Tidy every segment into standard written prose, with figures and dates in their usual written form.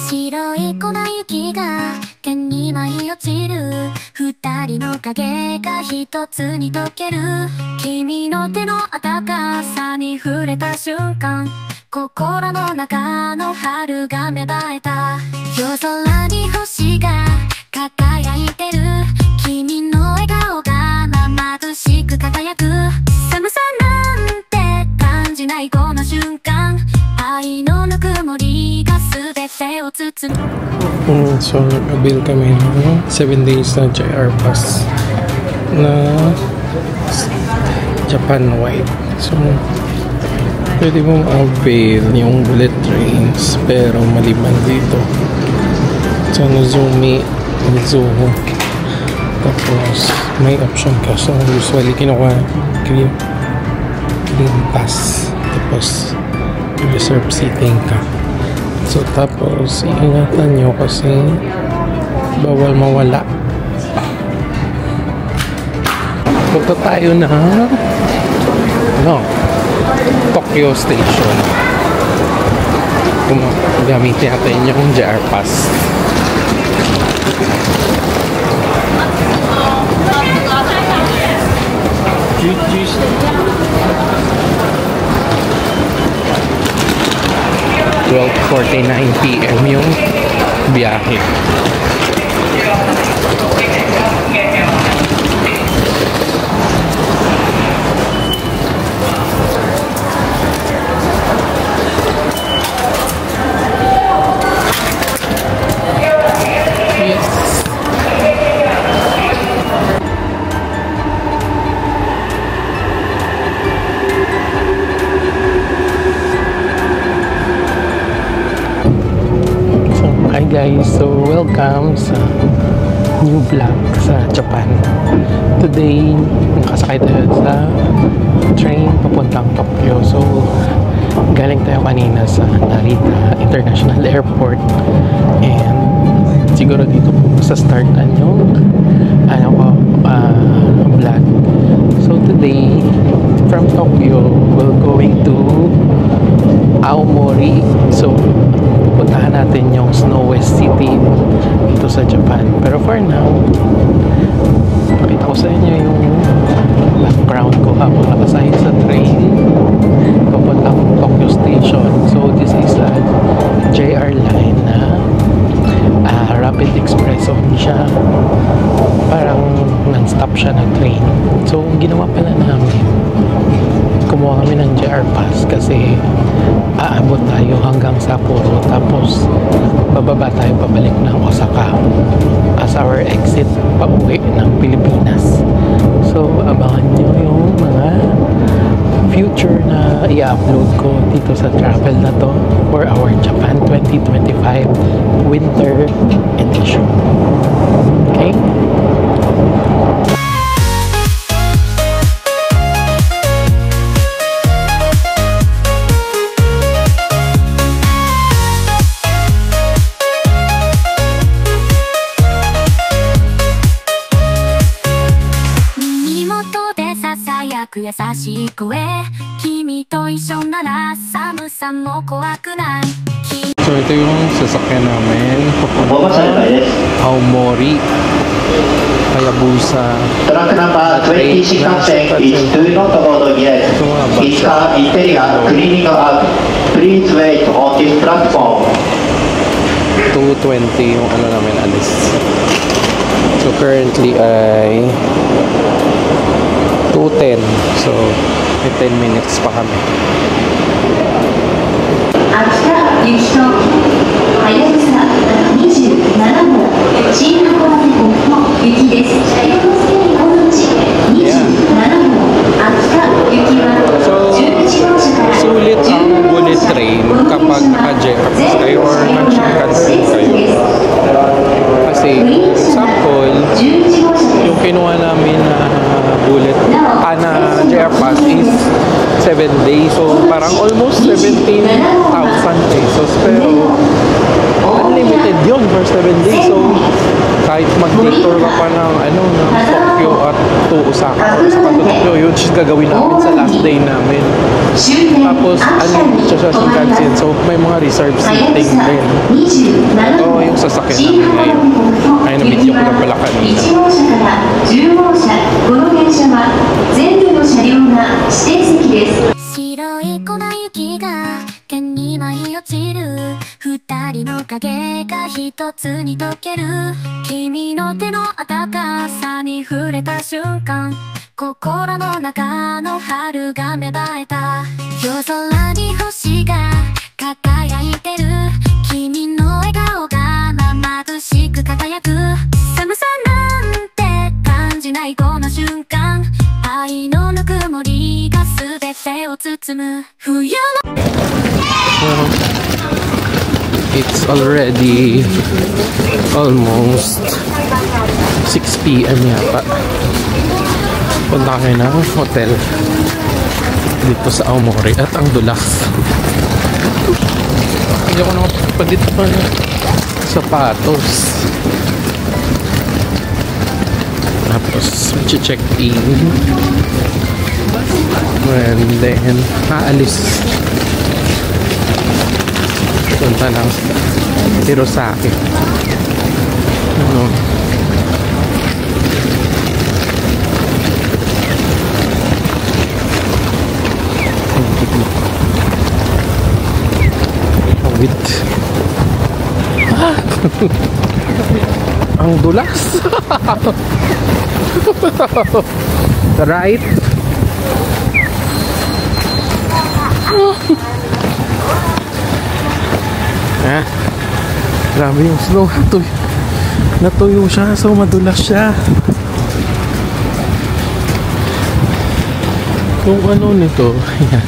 白い粉雪が手に舞い落ちる二人の影が一つに溶ける君の手の温かさに触れた瞬間心の中の春が芽生えた夜空に星が輝いてる君の笑顔が眩しく輝く寒さなんて感じないこの瞬間愛のぬくもりが全てを包むSo nag-avail kami ng 7 days na JR Pass na Japan White. So pwede mong avail yung bullet trains pero maliban dito sa Nozomi, Mizuho. Tapos may option ka. So usually kinuha green pass. Tapos reserve seating ka. So tapos iingatan nyo kasi bawal mawala. Punta tayo na Tokyo Station. Gamitin natin yung JR Pass. GG. 12:49 PM yung biyahe. Hi guys, so welcome sa new vlog sa Japan. Today, nakasakay tayo sa train papuntang Tokyo. So, galing tayo kanina sa Narita International Airport and siguro dito po sa startan yung vlog. So today, from Tokyo, we're going to Aomori. So, puntahan natin yung Snow West City dito sa Japan. Pero for now, pakita ko sa inyo yung background ko habang nakasahid sa train papuntang Tokyo Station. So this is a JR line na Rapid Express. So siya parang non-stop siya na train. So ginawa pala namin, kumuha kami ng JR Pass kasi aabot tayo hanggang Sapporo tapos bababa tayo pabalik ng Osaka as our exit pauwi ng Pilipinas. So abangan nyo yung mga future na i-upload ko dito sa travel na to for our Japan 2025 Winter Edition. Okay?優しい声君と一緒なら寒さも怖くない So ito yung sasakyan namin papunta Aomori Hayabusa. Track number 20 Shinkansen is do not board yet. Its car interior cleaning up. Please wait on this platform. 2:20 yung namin alis. So currently ay 2:10. So may 10 minutes pa kami. Akita Yuki to Hayabusa 27号新函館号の行きです。車両の整理このうち27号Akita Yukiは11号車から。 Sulit ang bullet train kapag naka-JR kayo or nag-Shinkansen kayo. Kasi example, yung kinuha namin na bullet na JR Pass is 7 days. So, parang almost 17,000 pesos. Pero, unlimited yun for 7 days. So, kahit mag-detour ka pa ng, ng Tokyo at to Osaka or Osaka to Tokyo, yun gagawin namin sa last day namin. Tapos, unlimited siya sa Shinkansen. So, may mga reserve seating din. Ito yung sasakyan namin ngayon. Ay, nabidyo ko na pala kanina. 白い粉雪が剣に舞い落ちる二人の影が一つに溶ける君の手の温かさに触れた瞬間心の中の春が芽生えた夜空に星が輝いてる君の笑顔が眩しく輝く寒さなんて感じないこの瞬間愛のぬくもりが全てを包む冬の It's already almost 6 p.m. yata. Punta kayo ng hotel dito sa Aomori at ang dulas. Hindi ako nakapagpalit pa ng sapatos. Tapos check in and then aalis punta ng Hirosaki. Wait. Ang dulas. Right? Grabe yung snow. Natuyo siya, so madulas siya. Yung ano nito, ayan.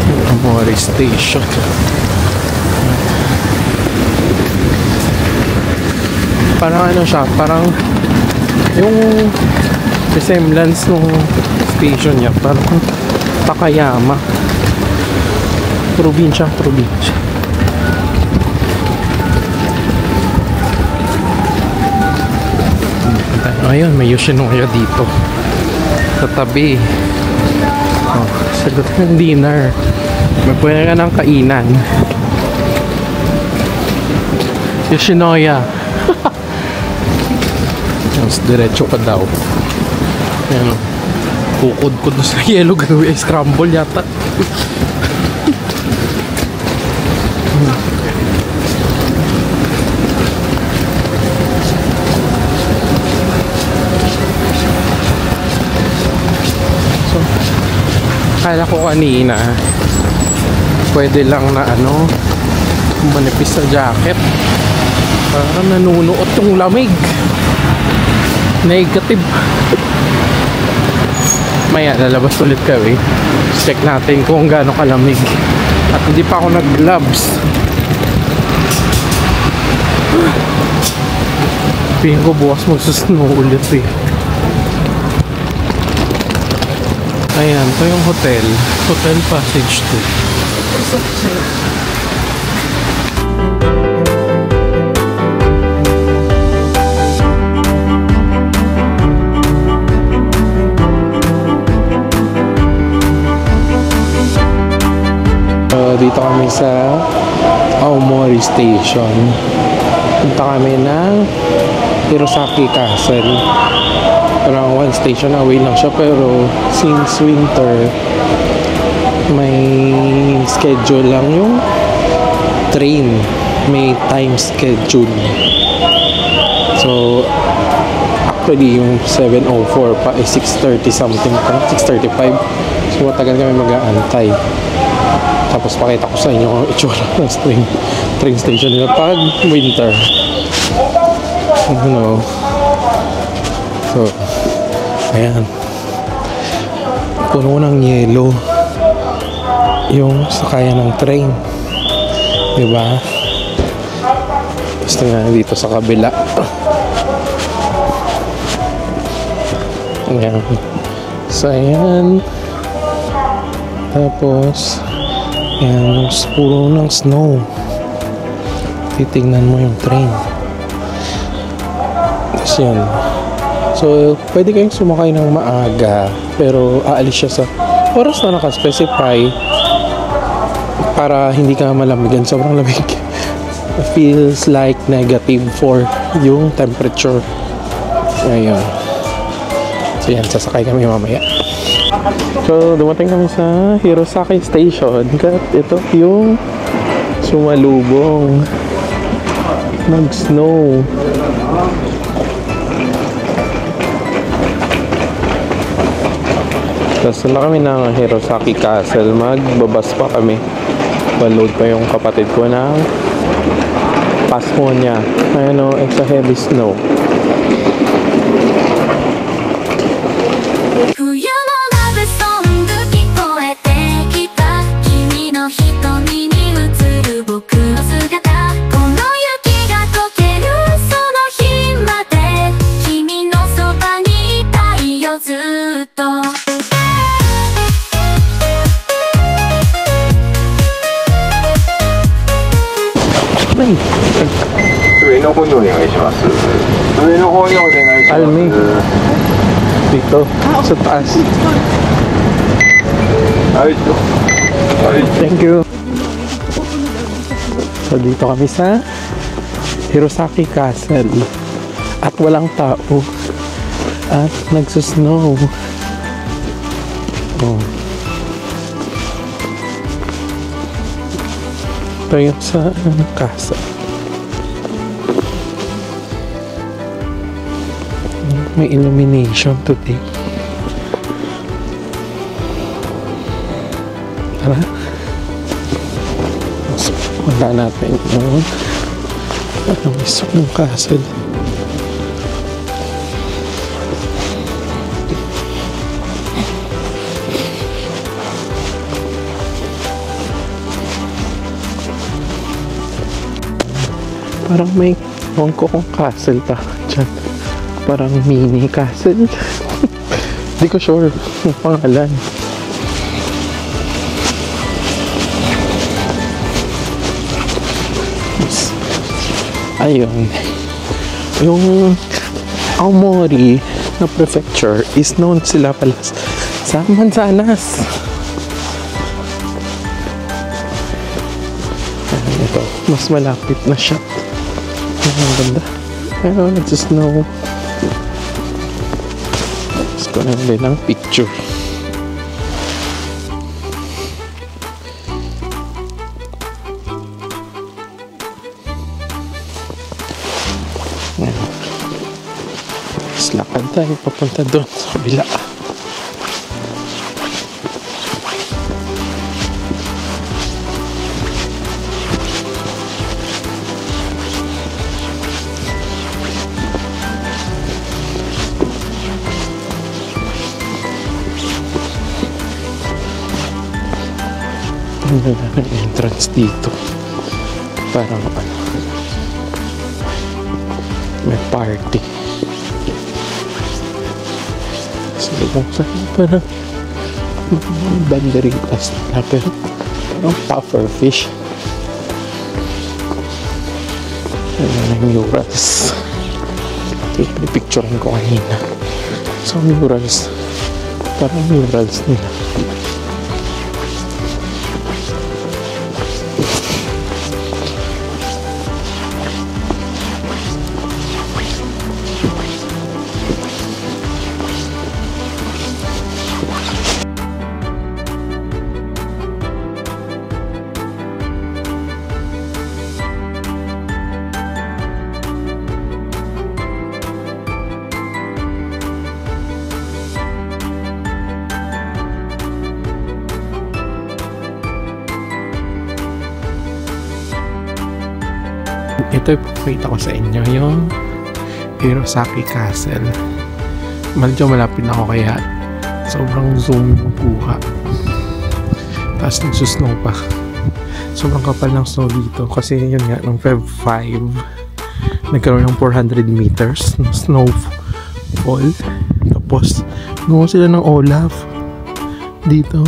Yung Aomori Station. Parang ano siya, parang yung resemblance ng station niya, parang Takayama. Probinsya. Ayun, may Yoshinoya dito sa tabi. Sagot ng dinner. May pwede ka ng kainan. Yoshinoya. Mas diretso ka daw. Ayan o. Kukod-kod sa yellow. Gawin ay scramble yata. So, kala ko kanina pwede lang na ano manipis sa jacket. Parang nanunuot yung lamig. Negative. Maya, lalabas ulit kami. Check natin kung gaano kalamig. At hindi pa ako nag-gloves. Piling ko bukas magsusnow ulit eh. Ayan, ito yung hotel. Hotel Passage 2. Dito kami sa Aomori Station. Punta kami ng Hirosaki Castle. Parang one station away lang siya, pero since winter may schedule lang yung train. May time schedule. So actually yung 7:04 pa 6:30 something pa, 6:35. So matagal kami mag-aantay. Tapos pakita ko sa inyo ang itsura ng train station nila pag winter. Ano? So, ayan. Puno ng yelo yung sakayan ng train. Diba? Tapos tingnan dito sa kabila. Ayan. So, ayan. Tapos, ayan, puro ng snow. Titingnan mo yung train. Tapos yan. So, pwede kayong sumakay ng maaga, pero aalis siya sa oras na nakaspecify para hindi ka malamigan. Sobrang lamig. Feels like -4 yung temperature. Ayun. So yan, sasakay kami mamaya. So, dumating kami sa Hirosaki Station. At ito yung sumalubong. Nag-snow. Tapos na kami ng Hirosaki Castle. Magbabas pa kami. Paload pa yung kapatid ko ng passport niya. Ayun o, it's a heavy snow. 冬のラブソング聞こえてきた君の瞳に映る僕の姿この雪が溶けるその日まで君のそばにいたいよずっと上の方にお願いします。上の方にお願いします。 Almi. Dito, sa taas. Thank you. So, dito kami sa Hirosaki Castle. At walang tao. At nagsusnow. Oh. Ito yung sa castle. May illumination today. Tara. So, wala natin yun. Anong gusto ng castle? Parang may ewan ko kung castle pa dyan. Parang mini castle. Hindi ko sure yung pangalan. Ayun. Yung Aomori na prefecture is known sila pala sa mansanas. Ayan, ito. Mas malapit na siya. Ang ganda. Pero nagsisnow. Tapos ko na din ang picture. Ayan. Tapos lakad tayo papunta doon sa kabila. Ang entrance dito parang ano may party so kung saan parang banderitas na pero parang puffer fish ayan ang murals ito yung picturean ko kanina so murals parang murals nila. Ito ipapakita ko sa inyo yung Hirosaki Castle. Medyo malapit na ako kaya sobrang zoom yung kuha. Tapos nagsusnow pa. Sobrang kapal ng snow dito kasi yun nga nung Feb 5 nagkaroon ng 400 meters ng snowfall. Tapos, gumawa sila ng Olaf. Dito.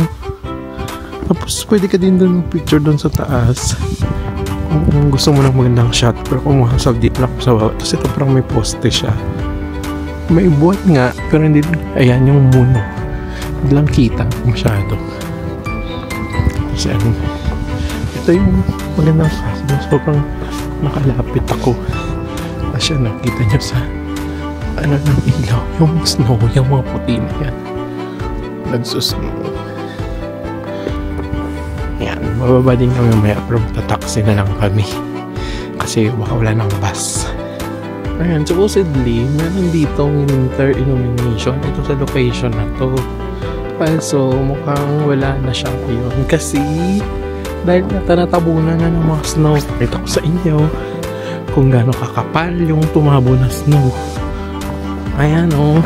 Tapos, pwede ka din doon picture doon sa taas. Kung gusto mo ng magandang shot. Pero kumuha sa deep lang sa baba. Tapos ito parang may poste siya. May buhat nga. Pero hindi, ayan yung muno. Hindi lang kita masyado. Kasi ano, ito yung magandang fast. Sobrang nakalapit ako. Tapos yan, nakita nyo sa ano ng ilaw, yung snow, yung mga puti na yan. Nagsusnow. Yan, mababa din kami maya, pero tataksi na lang kami. Kasi baka wala ng bus. Ayan, supposedly, meron ditong winter illumination. Ito sa location na to. So, mukhang wala na siya ngayon. Kasi, dahil natatabunan na ng mga snow. Pakita ko sa inyo kung gaano kakapal yung tumabo na snow. Ayan o.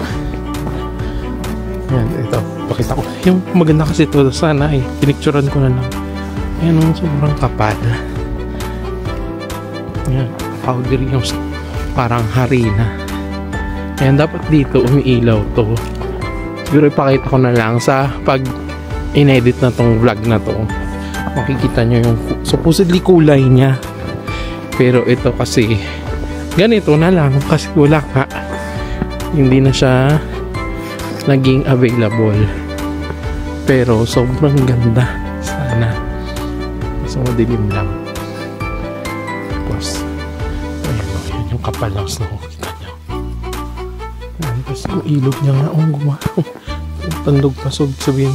Ayan, ito. Pakita ko. Yung maganda kasi ito sana eh. Pinicturean ko na lang. Ayan o, sobrang kapal. Ayan. Powdery yung parang harina. Ayan, dapat dito umiilaw to. Siguro ipakita ko na lang sa pag in-edit na tong vlog na to. Makikita nyo yung supposedly kulay niya. Pero ito kasi ganito na lang kasi wala nga. Hindi na siya naging available. Pero sobrang ganda. Sana. So madilim lang. Tapos ayan yung kapal ng snow. Kita nyo. Ayan, tapos yung ilog niya nga tandog pa. So sabihin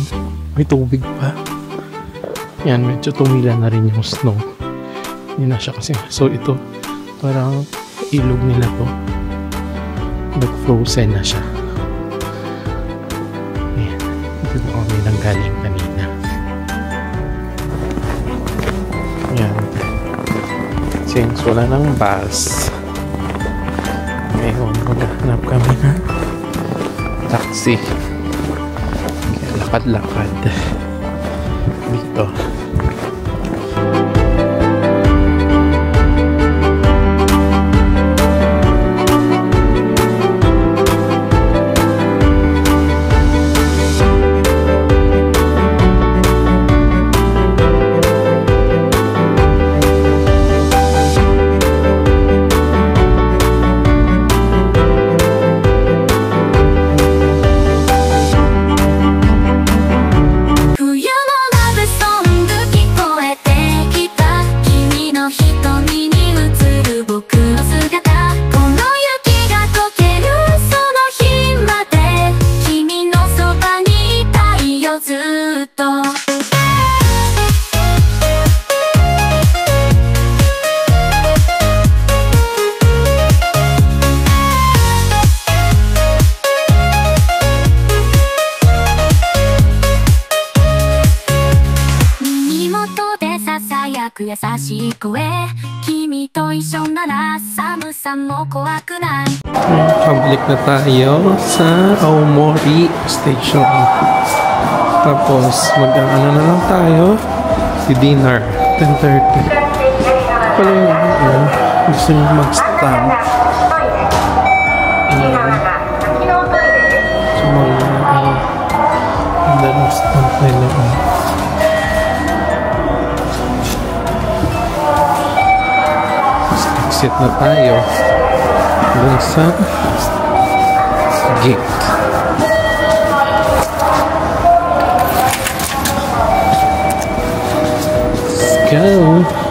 may tubig pa. Yan, medyo tumila na rin yung snow. Hindi na siya kasi. So ito parang ilog nila to. Nag-frozen na siya. Ayan. Ito na kami nang galing kanina. Ayan. Since wala ng bus, ngayon maghanap kami na taxi. Kaya lakad-lakad dito.優しい声君と一緒なら寒さも怖くない Pabalik na tayo sa Aomori Station. Tapos mag-ano na lang tayo si dinner 10:30. Pala yung gusto nyo mag-stamp. So ang dami stamp nila. Exit na tayo dun sa gate. Let's go.